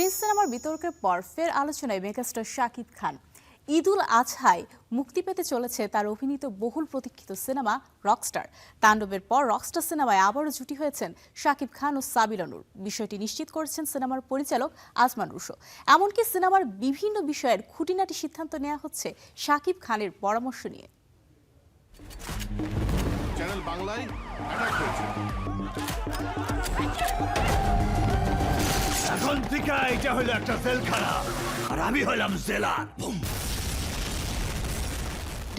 Prince সিনেমার বিতর্কের পর ফের আলোচনায় মেগাস্টার শাকিব খান। ঈদুল আজহায় মুক্তি পেতে চলেছে তার অভিনীত বহুল প্রতীক্ষিত সিনেমা রকস্টার। তাণ্ডবের পর রকস্টার সিনেমায় আবারও জুটি হয়েছেন শাকিব খান ও সাবিলা নূর। বিষয়টি নিশ্চিত করেছেন সিনেমার পরিচালক আজমান রুশো। এমনকি সিনেমার বিভিন্ন বিষয়ের খুঁটিনাটি সিদ্ধান্ত নেওয়া হচ্ছে শাকিব খানের পরামর্শ নিয়ে। চ্যানেল বাংলায় অ্যাটাক হয়েছে। এখন থেকে এটা হলো একটা জেলখানা আর আমি হলাম জেলার।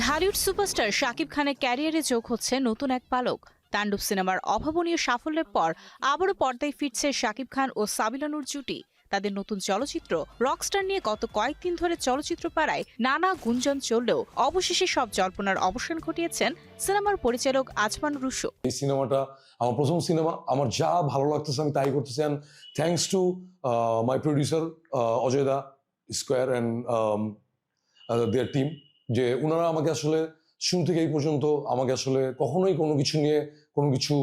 ঢালিউড সুপারস্টার শাকিব খানের ক্যারিয়ারে যোগ হচ্ছে নতুন এক পালক। তাণ্ডব সিনেমার অভাবনীয় সাফল্যের পর আবারও পর্দায় ফিরছে শাকিব খান ও সাবিলা নূর জুটি। তাদের নতুন চলচ্চিত্র রকস্টার নিয়ে গত কয়েকদিন ধরে চলচ্চিত্র পাড়ায় নানা গুঞ্জন চললেও অবশেষে সব জল্পনার অবসান ঘটিয়েছেন সিনেমার পরিচালক আজমান রুশো। এই সিনেমাটা আমার প্রথম সিনেমা, আমার যা ভালো লাগতেছে আমি তাই করতেছি। And thanks to my producer Ajay দা স্কোয়ার অ্যান্ড দেয়ার টিম, যে ওনারা আমাকে আসলে শুরু থেকে এই পর্যন্ত আমাকে আসলে কখনোই কোনো কিছু নিয়ে কোনো কিছু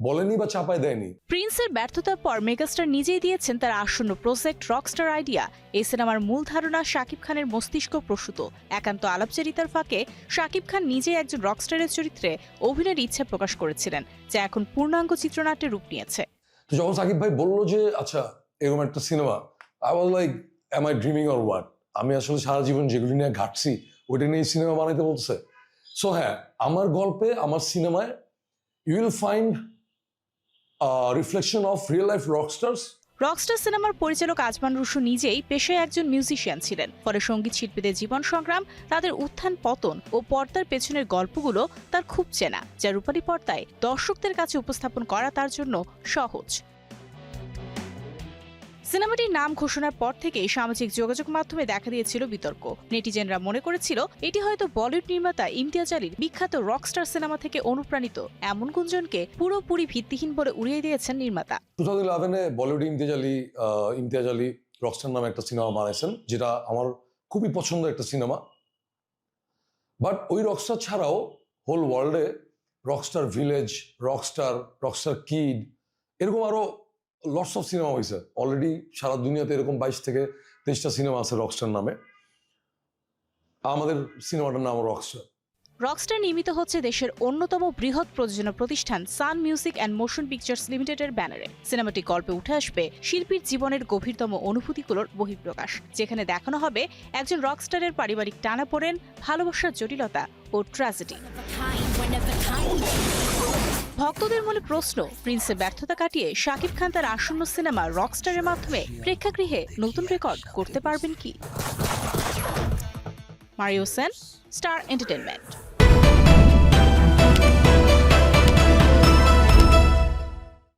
বলেনি বা চাপায় দেয়নি। প্রিন্সের ব্যর্থতার পর মেগাস্টার নিজেই দিয়েছেন তার আসন্ন প্রজেক্ট রকস্টার আইডিয়া। এই সিনেমার মূল ধারণা শাকিব খানের মস্তিষ্ক প্রসূত। একান্ত আলাপচারিতার ফাঁকে শাকিব খান নিজেই একজন রকস্টারের চরিত্রে অভিনয়ের ইচ্ছা প্রকাশ করেছিলেন, যা এখন পূর্ণাঙ্গ চিত্রনাট্যে রূপ নিয়েছে। তো যখন সাকিব ভাই বললো যে আচ্ছা এরকম একটা cinema, I was like am I dreaming or what? আমি আসলে সারা জীবন যেগুলি নিয়ে ঘাটছি ওইটা নিয়ে সিনেমা বানাইতে বলছে। সো হ্যাঁ, আমার গল্পে, আমার সিনেমায় you will find reflection of real life rockstars. Rockstar সিনেমার পরিচালক আজমান রুশো নিজেই পেশায় একজন মিউজিশিয়ান ছিলেন। ফলে সঙ্গীত শিল্পীদের জীবন সংগ্রাম, তাদের উত্থান পতন ও পর্দার পেছনের গল্পগুলো তার খুব চেনা, যা রূপালী পর্দায় দর্শকদের কাছে উপস্থাপন করা তার জন্য সহজ। সিনেমাটির নাম ঘোষণার পর থেকেই সামাজিক যোগাযোগ মাধ্যমে দেখা দিয়েছিল বিতর্ক। নেটিজেনরা মনে করেছিল এটি হয়তো বলিউড নির্মাতা ইমতিয়াজ আলীর বিখ্যাত রকস্টার সিনেমা থেকে অনুপ্রাণিত। এমন গুঞ্জনকে পুরোপুরি ভিত্তিহীন বলে উড়িয়ে দিয়েছেন নির্মাতা। 2011-এ বলিউডে ইমতিয়াজ আলী রকস্টার নামে একটা সিনেমা বানাইছেন, যেটা আমার খুবই পছন্দের একটা সিনেমা। বাট ওই রকস্টার ছাড়াও হোল ওয়ার্ল্ডে রকস্টার ভিলেজ, রকস্টার কিড, এরকম আরো লটস অফ সিনেমা হয়েছে অলরেডি। সারা দুনিয়াতে এরকম 22 থেকে 23টা সিনেমা আছে রকস্টার নামে। আমাদের সিনেমাটার নাম রকস্টার। রকস্টার নির্মিত হচ্ছে দেশের অন্যতম বৃহৎ প্রযোজনা প্রতিষ্ঠান সান মিউজিক অ্যান্ড মোশন পিকচার্স লিমিটেডের ব্যানারে। সিনেমাটি গল্পে উঠে আসবে শিল্পীর জীবনের গভীরতম অনুভূতিগুলোর বহিঃপ্রকাশ, যেখানে দেখানো হবে একজন রকস্টারের পারিবারিক টানাপোড়েন, ভালোবাসার জটিলতা ও ট্র্যাজেডি। ভক্তদের মনে প্রশ্ন, প্রিন্সের ব্যর্থতা কাটিয়ে শাকিব খান তার আসন্ন সিনেমা রকস্টারের মাধ্যমে প্রেক্ষাগৃহে নতুন রেকর্ড করতে পারবেন কি? Mario Sen, star entertainment.